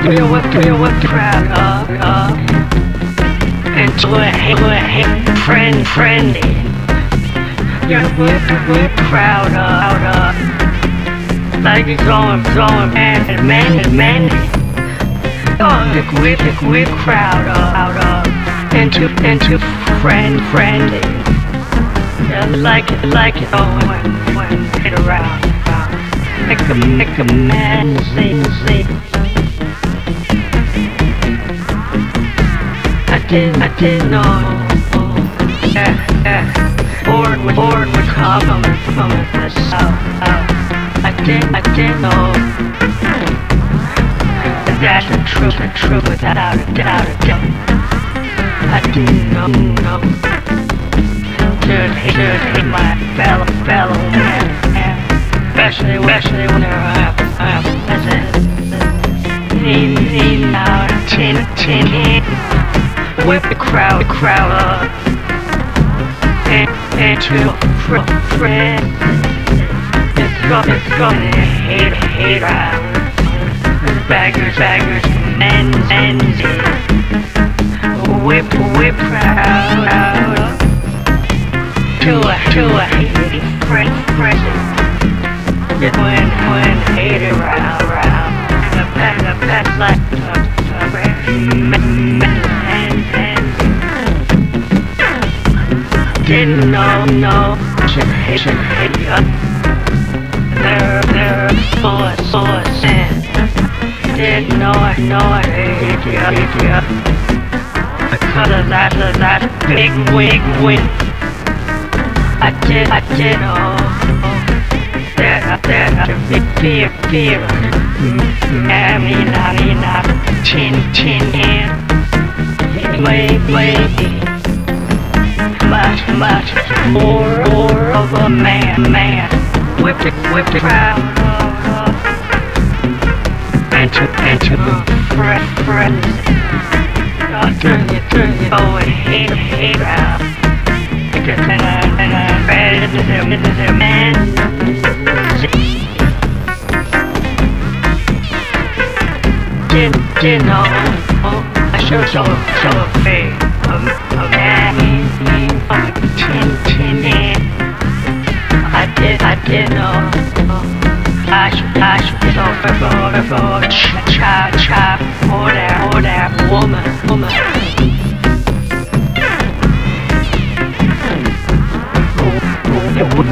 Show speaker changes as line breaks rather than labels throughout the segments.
whip the crowd up into a hate friendly. You whip the crowd up like it's going man. Oh, the whip crowd up into friendly. Yeah, like it when it around. Make a man see. I didn't know. Bored would come from the south. I didn't know. That's the truth without a doubt. I didn't know. Should hate my fellow man. Especially when they're up. Need now a tin. Whip the crowd up into a friend. It's gonna hate around. Baggers, men, whip crowd out to a hate friend. When hate around, the pet like didn't know, should hate ya. They're full of sin. Didn't know I hate ya. Because of that big win. I did know that fear. Me not tin maybe. Much more of a man. Whip the crowd into friends. Turn you oh hate out. And I'm ready to the man. Didn't know. I show afraid of man. Tin. I did know. I should go chop or that woman.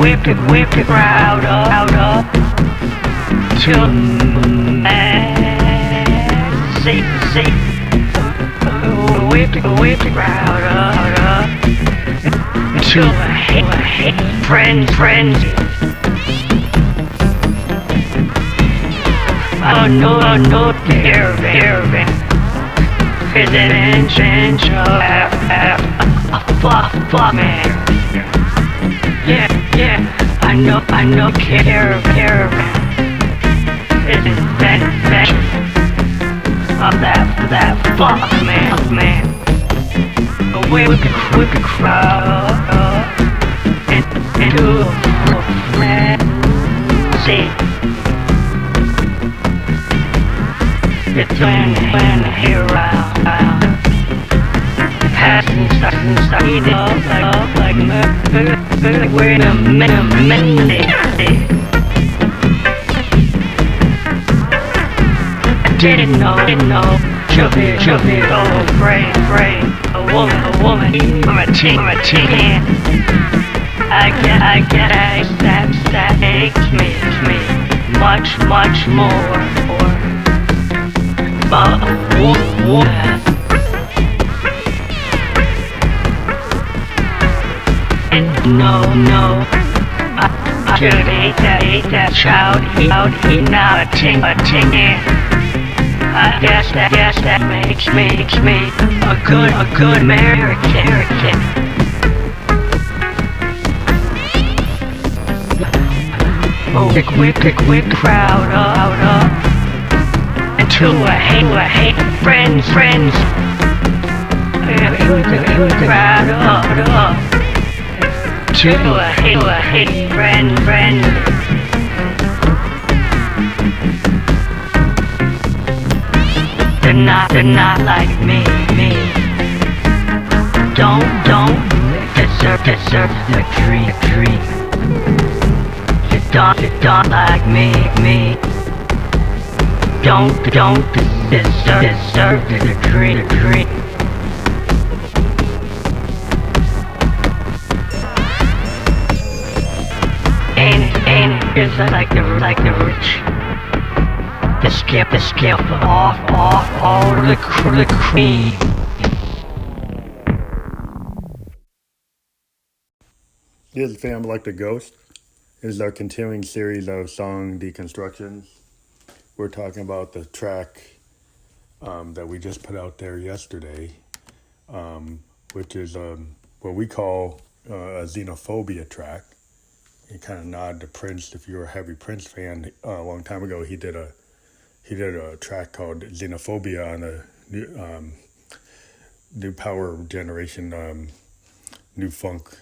Whip the crowd up till see. Whip the crowd up till hate friends. Oh no, there. Is it inch fuck man. Yeah, I know caravan. Is invention of that fuck man. Away with the crowd into a frenzy. It's when here around. Passing starting up like we're in a minute. I didn't know. She'll be so afraid. A woman. I'm a teen. I get that aches me much more. But woman. No, I should hate that child. He not a ting. I guess that makes me a good American. Oh, quick crowd up until I hate friends. It was the crowd up. To a hate friend. they're not like me. Don't deserve the dream. You don't like me. Don't deserve the dream. Ain't is like the rich. The scale off all the cream.
This is Family Like the Ghost. This is our continuing series of song deconstructions. We're talking about the track that we just put out there yesterday, which is what we call a xenophobia track. You kind of nod to Prince. If you're a heavy Prince fan, a long time ago he did a track called Xenophobia on a new power generation, new funk.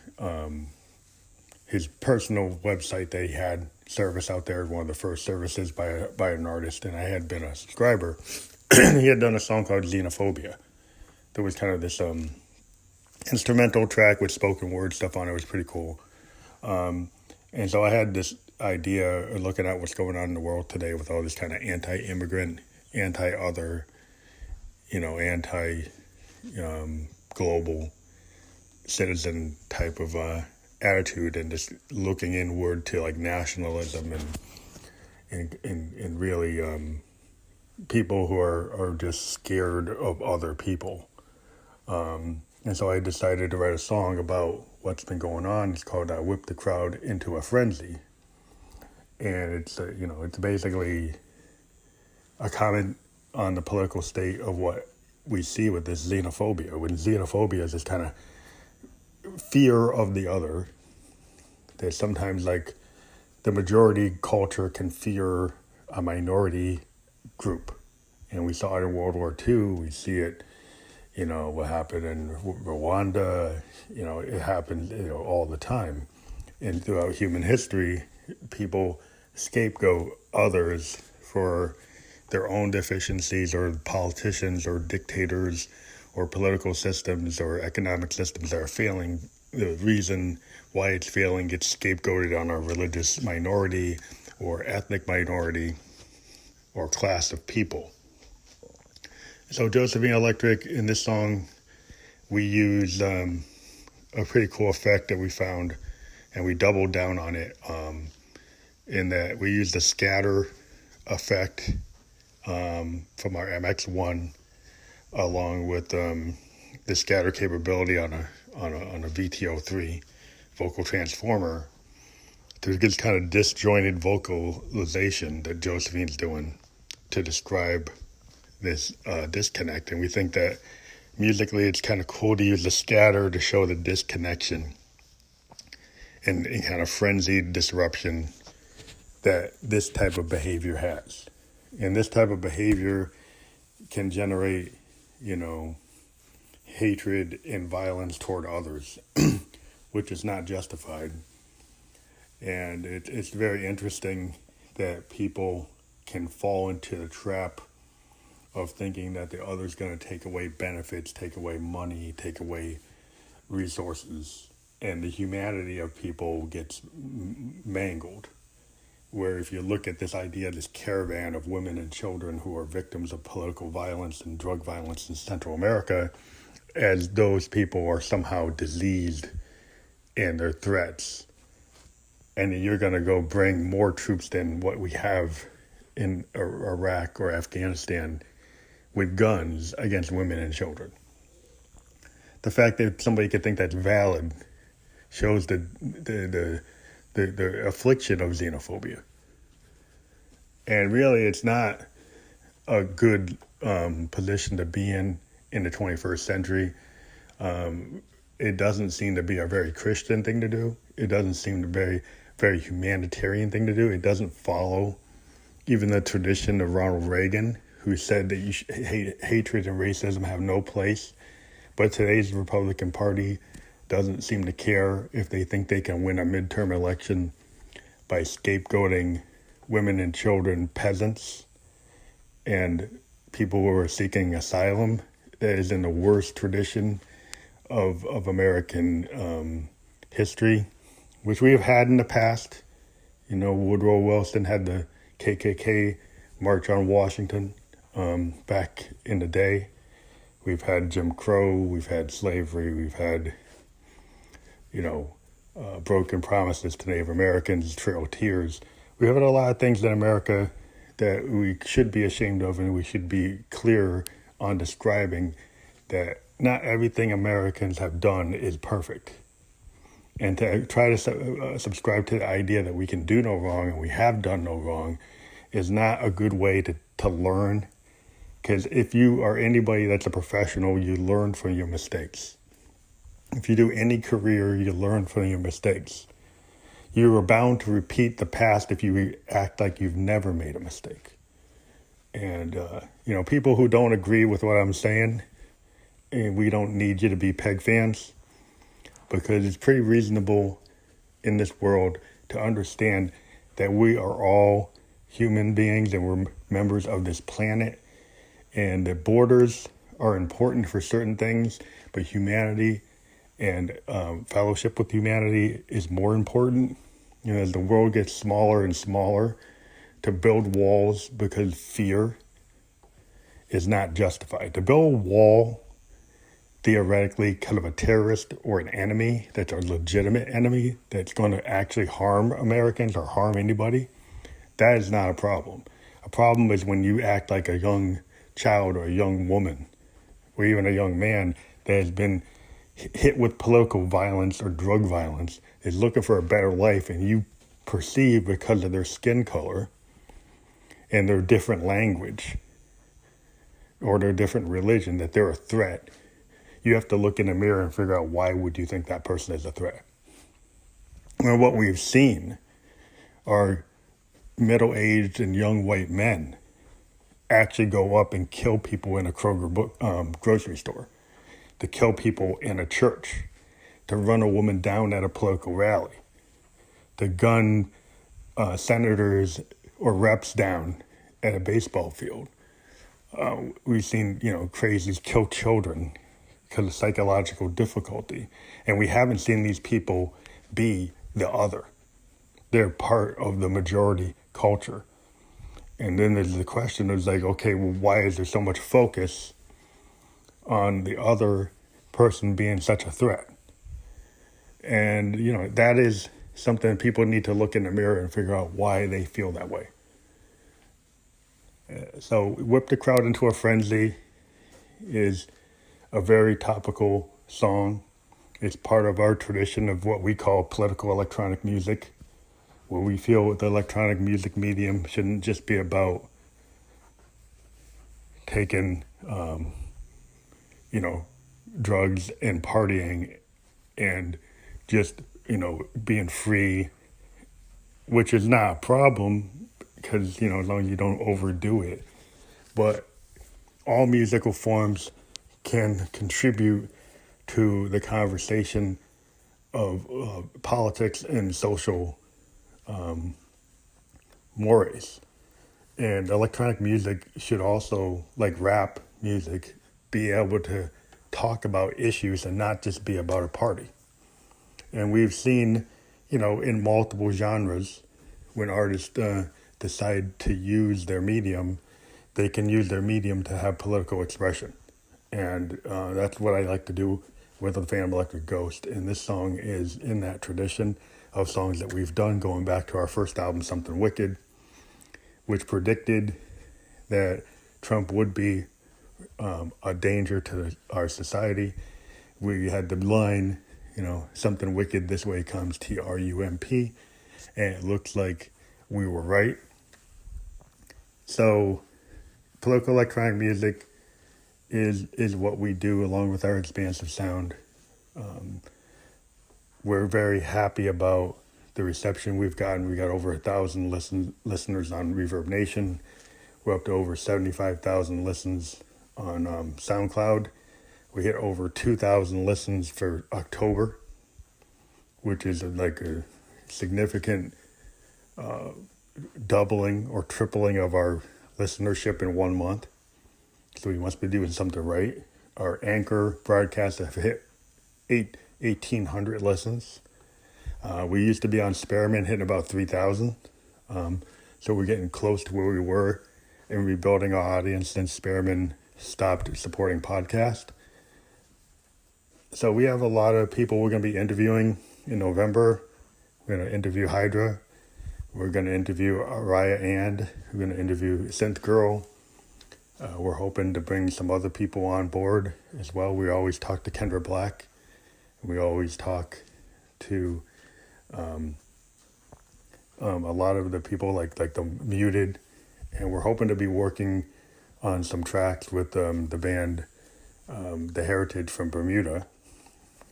His personal website that he had service out there, one of the first services by an artist, and I had been a subscriber. He had done a song called Xenophobia. There was kind of this instrumental track with spoken word stuff on it. It was pretty cool. And so I had this idea of looking at what's going on in the world today with all this kind of anti-immigrant, anti-other, anti-global citizen type of attitude, and just looking inward to like nationalism and really people who are just scared of other people. And so I decided to write a song about what's been going on. It's called Whip the Crowd into a Frenzy. And it's, it's basically a comment on the political state of what we see with this xenophobia. When xenophobia is this kind of fear of the other, that sometimes like the majority culture can fear a minority group. And we saw it in World War II. We see it, what happened in Rwanda, it happens, all the time. And throughout human history, people scapegoat others for their own deficiencies, or politicians or dictators or political systems or economic systems that are failing. The reason why it's failing gets scapegoated on a religious minority or ethnic minority or class of people. So Josephine Electric, in this song, we use a pretty cool effect that we found, and we doubled down on it in that we used the scatter effect from our MX1 along with the scatter capability on a VTO3 vocal transformer to get kind of disjointed vocalization that Josephine's doing to describe this disconnect. And we think that musically it's kind of cool to use the scatter to show the disconnection and kind of frenzied disruption that this type of behavior has. And this type of behavior can generate, hatred and violence toward others, which is not justified. And it's very interesting that people can fall into the trap of thinking that the other's going to take away benefits, take away money, take away resources, and the humanity of people gets mangled. Where if you look at this idea, this caravan of women and children who are victims of political violence and drug violence in Central America, as those people are somehow diseased and they're threats. And you're going to go bring more troops than what we have in Iraq or Afghanistan with guns against women and children. The fact that somebody could think that's valid shows the affliction of xenophobia. And really, it's not a good position to be in the 21st century. It doesn't seem to be a very Christian thing to do. It doesn't seem to be a very humanitarian thing to do. It doesn't follow even the tradition of Ronald Reagan, who said that hatred and racism have no place. But today's Republican Party doesn't seem to care if they think they can win a midterm election by scapegoating women and children, peasants, and people who are seeking asylum. That is in the worst tradition of American history, which we have had in the past. You know, Woodrow Wilson had the KKK march on Washington back in the day. We've had Jim Crow, we've had slavery, we've had, broken promises to Native Americans, trail tears. We have had a lot of things in America that we should be ashamed of, and we should be clear on describing that not everything Americans have done is perfect. And to try to subscribe to the idea that we can do no wrong and we have done no wrong is not a good way to learn. Because if you are anybody that's a professional, you learn from your mistakes. If you do any career, you learn from your mistakes. You are bound to repeat the past if you act like you've never made a mistake. And, people who don't agree with what I'm saying, and we don't need you to be Peg fans, because it's pretty reasonable in this world to understand that we are all human beings and we're members of this planet. And the borders are important for certain things, but humanity and fellowship with humanity is more important. As the world gets smaller and smaller, to build walls because fear is not justified. To build a wall, theoretically, kind of a terrorist or an enemy that's a legitimate enemy that's going to actually harm Americans or harm anybody, that is not a problem. A problem is when you act like a young child or a young woman or even a young man that has been hit with political violence or drug violence, is looking for a better life, and you perceive because of their skin color and their different language or their different religion that they're a threat. You have to look in the mirror and figure out, why would you think that person is a threat? Well, what we've seen are middle-aged and young white men actually go up and kill people in a Kroger grocery store, to kill people in a church, to run a woman down at a political rally, to gun senators or reps down at a baseball field. We've seen, crazies kill children because of psychological difficulty. And we haven't seen these people be the other. They're part of the majority culture. And then there's the question is like, okay, well, why is there so much focus on the other person being such a threat? And, that is something people need to look in the mirror and figure out why they feel that way. So Whip the Crowd into a Frenzy is a very topical song. It's part of our tradition of what we call political electronic music, where we feel the electronic music medium shouldn't just be about taking, drugs and partying and just, being free, which is not a problem because, as long as you don't overdo it. But all musical forms can contribute to the conversation of politics and social mores. And electronic music should also, like rap music, be able to talk about issues and not just be about a party. And we've seen, in multiple genres, when artists decide to use their medium, they can use their medium to have political expression. And that's what I like to do with the Phantom Electric Ghost. And this song is in that tradition of songs that we've done going back to our first album, Something Wicked, which predicted that Trump would be a danger to our society. We had the line, something wicked this way comes, Trump, and it looks like we were right. So political electronic music is what we do along with our expansive sound. We're very happy about the reception we've gotten. We got over 1,000 listeners on Reverb Nation. We're up to over 75,000 listens on SoundCloud. We hit over 2,000 listens for October, which is like a significant doubling or tripling of our listenership in 1 month. So he must be doing something right. Our anchor broadcasts have hit 1,800 listens. We used to be on Spearman hitting about 3,000. So we're getting close to where we were and rebuilding our audience since Spearman stopped supporting podcast. So we have a lot of people we're going to be interviewing in November. We're going to interview Hydra. We're going to interview Raya and. We're going to interview Synth Girl. We're hoping to bring some other people on board as well. We always talk to Kendra Black. We always talk to a lot of the people like the Muted. And we're hoping to be working on some tracks with the band The Heritage from Bermuda.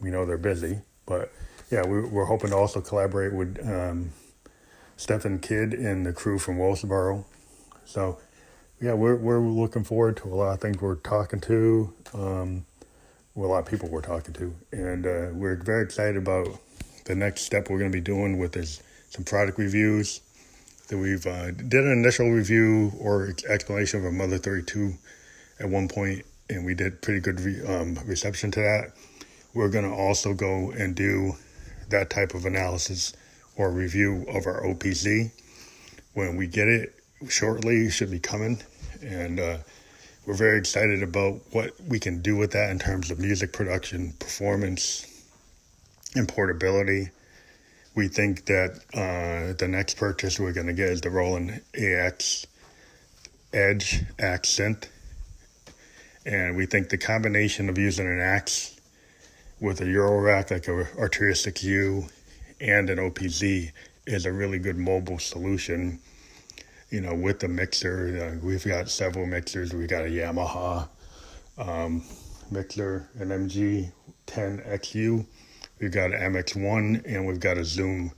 We know they're busy, but yeah, we're hoping to also collaborate with Stephen Kidd and the crew from Wolfsboro. So yeah, we're looking forward to a lot of things we're talking to, a lot of people we're talking to, and we're very excited about the next step we're going to be doing with this, some product reviews. That we've did an initial review or explanation of a Mother 32 at one point, and we did pretty good reception to that. We're going to also go and do that type of analysis or review of our OPC. When we get it shortly, it should be coming. And we're very excited about what we can do with that in terms of music production, performance, and portability. We think that the next purchase we're going to get is the Roland AX Edge Accent. And we think the combination of using an Axe with a Euro rack like a Arturia 6U and an OPZ is a really good mobile solution. You know, with the mixer, we've got several mixers. We got a Yamaha mixer, an MG10XU. We've got an MX1, and we've got a Zoom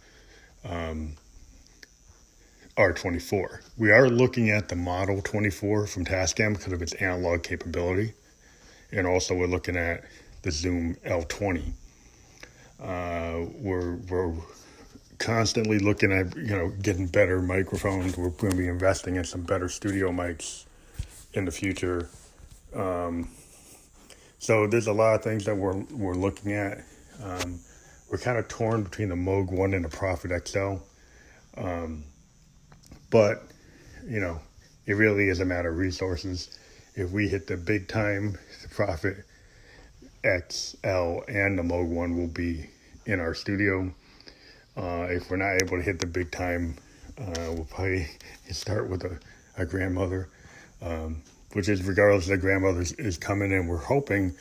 R24. We are looking at the Model 24 from Tascam because of its analog capability, and also we're looking at the Zoom L20. We're constantly looking at, getting better microphones. We're going to be investing in some better studio mics in the future. So there's a lot of things that we're looking at. We're kind of torn between the Moog 1 and the Prophet XL. But, it really is a matter of resources. If we hit the big time, the Prophet XL and the Moog 1 will be in our studio. If we're not able to hit the big time, we'll probably start with a grandmother, which is regardless of the grandmother is coming in. We're hoping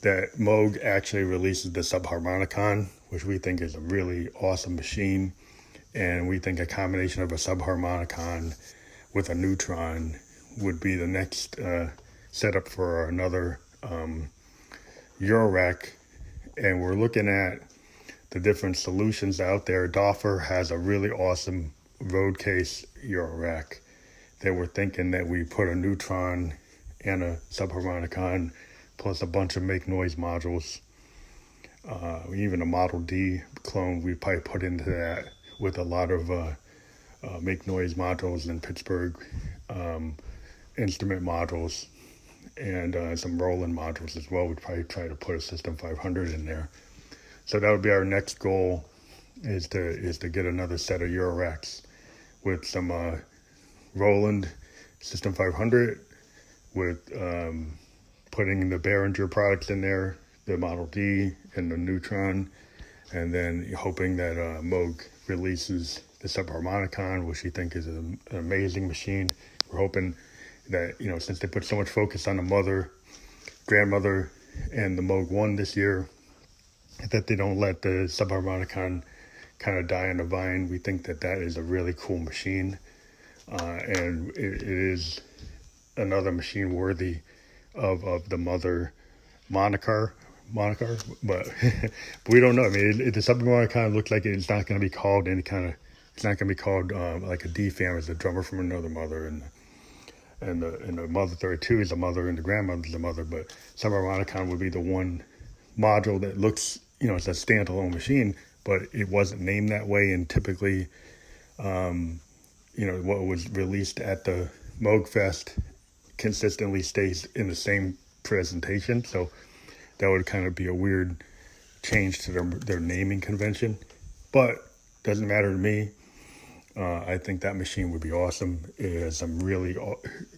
that Moog actually releases the Subharmonicon, which we think is a really awesome machine. And we think a combination of a Subharmonicon with a Neutron would be the next setup for another Eurorack. And we're looking at the different solutions out there. Doffer has a really awesome road case Eurorack that we're thinking that we put a Neutron and a Subharmonicon plus a bunch of make noise modules. Even a Model D clone we probably put into that with a lot of make noise modules in Pittsburgh, instrument modules, and some Roland modules as well. We'd probably try to put a System 500 in there. So that would be our next goal, is to get another set of Euroracks with some Roland System 500 with putting the Behringer products in there, the Model D and the Neutron, and then hoping that Moog releases the Subharmonicon, which we think is an amazing machine. We're hoping that, since they put so much focus on the mother, grandmother, and the Moog 1 this year, that they don't let the Subharmonicon kind of die on the vine. We think that is a really cool machine, and it is another machine worthy of the mother moniker, but we don't know. I mean, the Subharmonicon looks like it's not going to be called any kind of. It's not going to be called like a D-Fam as a drummer from another mother, and the Mother 32 is a mother, and the grandmother is a mother. But Subharmonicon would be the one module that looks, it's a standalone machine, but it wasn't named that way. And typically, what was released at the Moog Fest consistently stays in the same presentation. So that would kind of be a weird change to their naming convention. But doesn't matter to me. I think that machine would be awesome. It has some really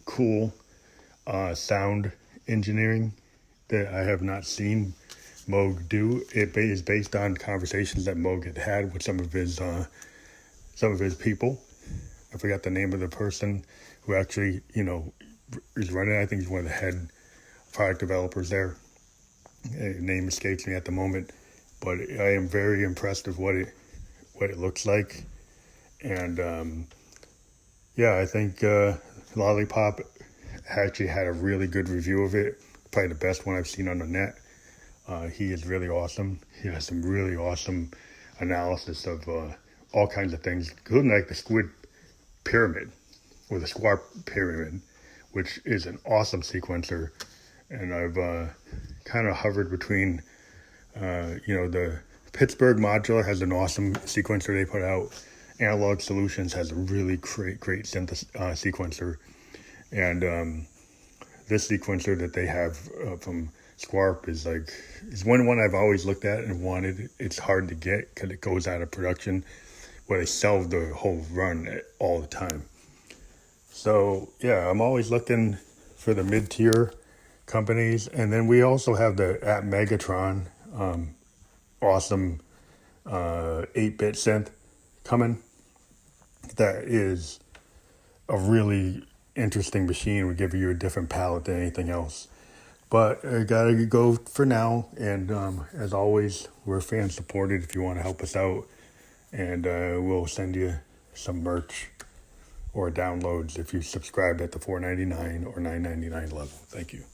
cool sound engineering that I have not seen Moog do. It is based on conversations that Moog had with some of his people. I forgot the name of the person who actually, is running. I think he's one of the head product developers there. His name escapes me at the moment, but I am very impressed with what it looks like. And I think Lollipop actually had a really good review of it. Probably the best one I've seen on the net. He is really awesome. He has some really awesome analysis of all kinds of things, including like the squid pyramid, or the squarp pyramid, which is an awesome sequencer. And I've kind of hovered between, the Pittsburgh Modular has an awesome sequencer they put out. Analog Solutions has a really great sequencer. And this sequencer that they have from Squarp is one I've always looked at and wanted. It's hard to get because it goes out of production, where they sell the whole run all the time. So yeah, I'm always looking for the mid-tier companies. And then we also have the at Megatron awesome 8-bit synth coming. That is a really interesting machine. Would give you a different palette than anything else. But I gotta go for now. And as always, we're fan supported if you want to help us out. And we'll send you some merch or downloads if you subscribe at the $4.99 or $9.99 level. Thank you.